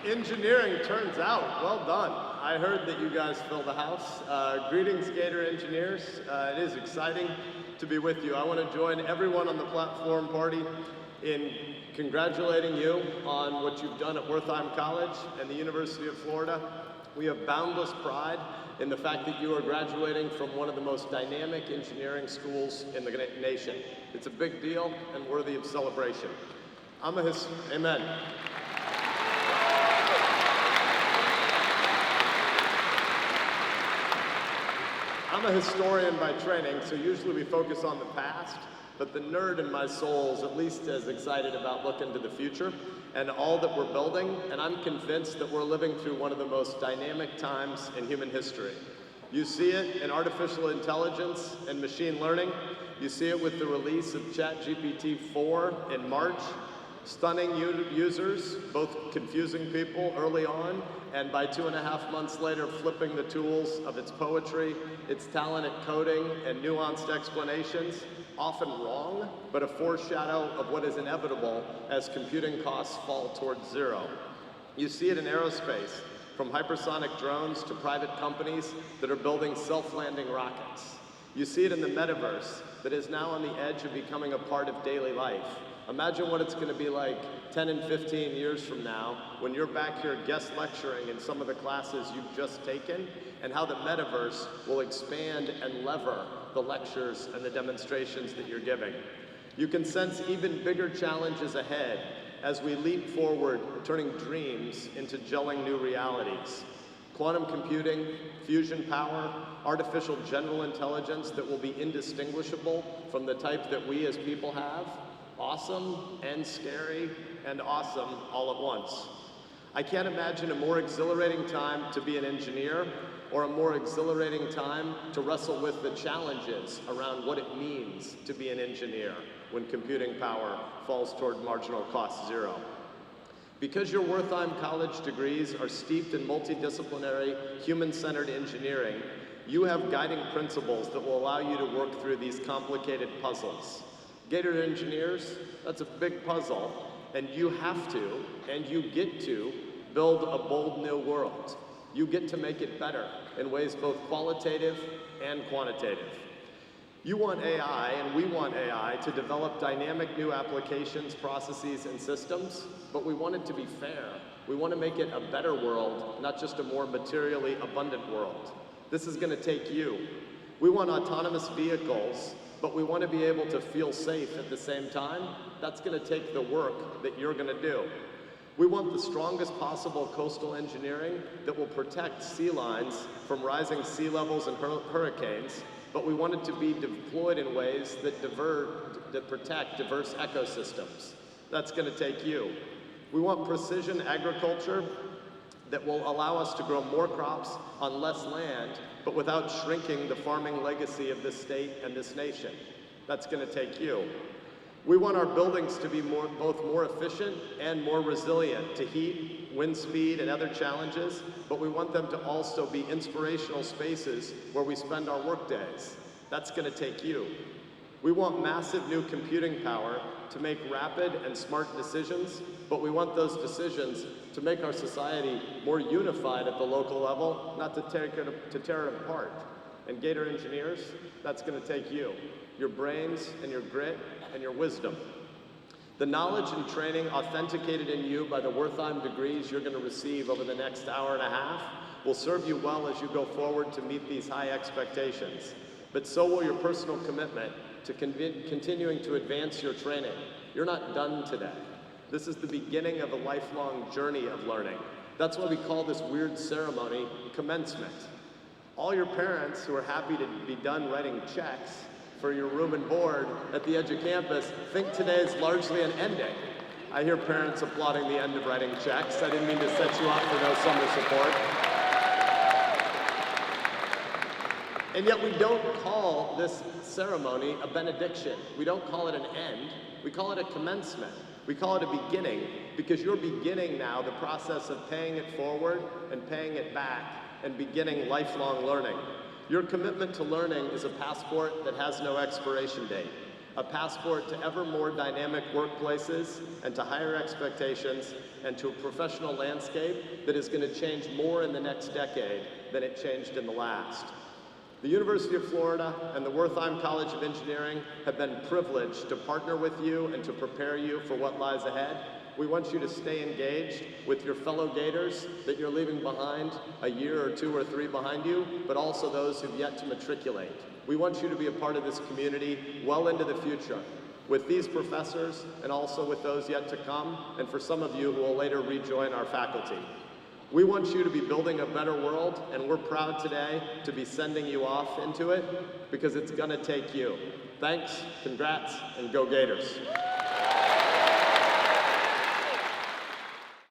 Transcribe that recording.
Engineering turns out. Well done. I heard that you guys fill the house. Greetings, Gator engineers. It is exciting to be with you. I want to join everyone on the platform party in congratulating you on what you've done at Wertheim College and the University of Florida. We have boundless pride in the fact that you are graduating from one of the most dynamic engineering schools in the nation. It's a big deal and worthy of celebration. Amen. I'm a historian by training, so usually we focus on the past, but the nerd in my soul is at least as excited about looking to the future and all that we're building, and I'm convinced that we're living through one of the most dynamic times in human history. You see it in artificial intelligence and machine learning. You see it with the release of ChatGPT 4 in March, stunning users, both confusing people early on, and by 2.5 months later, flipping the tools of its poetry, its talent at coding, and nuanced explanations, often wrong, but a foreshadow of what is inevitable as computing costs fall towards zero. You see it in aerospace, from hypersonic drones to private companies that are building self-landing rockets. You see it in the metaverse that is now on the edge of becoming a part of daily life. Imagine what it's going to be like 10 and 15 years from now when you're back here guest lecturing in some of the classes you've just taken, and how the metaverse will expand and lever the lectures and the demonstrations that you're giving. You can sense even bigger challenges ahead as we leap forward, turning dreams into gelling new realities. Quantum computing, fusion power, artificial general intelligence that will be indistinguishable from the type that we as people have. Awesome and scary and awesome all at once. I can't imagine a more exhilarating time to be an engineer or a more exhilarating time to wrestle with the challenges around what it means to be an engineer when computing power falls toward marginal cost zero. Because your Wertheim College degrees are steeped in multidisciplinary, human-centered engineering, you have guiding principles that will allow you to work through these complicated puzzles. Gator engineers, that's a big puzzle, and you have to, and you get to, build a bold new world. You get to make it better in ways both qualitative and quantitative. You want AI, and we want AI, to develop dynamic new applications, processes, and systems, but we want it to be fair. We want to make it a better world, not just a more materially abundant world. This is going to take you. We want autonomous vehicles, but we want to be able to feel safe at the same time. That's going to take the work that you're going to do. We want the strongest possible coastal engineering that will protect sea lines from rising sea levels and hurricanes, but we want it to be deployed in ways that protect diverse ecosystems. That's going to take you. We want precision agriculture that will allow us to grow more crops on less land, but without shrinking the farming legacy of this state and this nation. That's going to take you. We want our buildings to be both more efficient and more resilient to heat, wind speed, and other challenges, but we want them to also be inspirational spaces where we spend our work days. That's going to take you. We want massive new computing power to make rapid and smart decisions, but we want those decisions to make our society more unified at the local level, not to tear it apart. And Gator engineers, that's going to take you. Your brains and your grit and your wisdom. The knowledge and training authenticated in you by the Wertheim degrees you're going to receive over the next hour and a half will serve you well as you go forward to meet these high expectations. But so will your personal commitment to continuing to advance your training. You're not done today. This is the beginning of a lifelong journey of learning. That's why we call this weird ceremony commencement. All your parents who are happy to be done writing checks for your room and board at the edge of campus think today is largely an ending. I hear parents applauding the end of writing checks. I didn't mean to set you up for no summer support. And yet we don't call this ceremony a benediction. We don't call it an end. We call it a commencement. We call it a beginning because you're beginning now the process of paying it forward and paying it back and beginning lifelong learning. Your commitment to learning is a passport that has no expiration date. a passport to ever more dynamic workplaces and to higher expectations and to a professional landscape that is going to change more in the next decade than it changed in the last. The University of Florida and the Wertheim College of Engineering have been privileged to partner with you and to prepare you for what lies ahead. We want you to stay engaged with your fellow Gators that you're leaving behind a year or 2 or 3 behind you, but also those who've yet to matriculate. We want you to be a part of this community well into the future, with these professors and also with those yet to come, and for some of you who will later rejoin our faculty. We want you to be building a better world, and we're proud today to be sending you off into it because it's gonna take you. Thanks, congrats, and go Gators.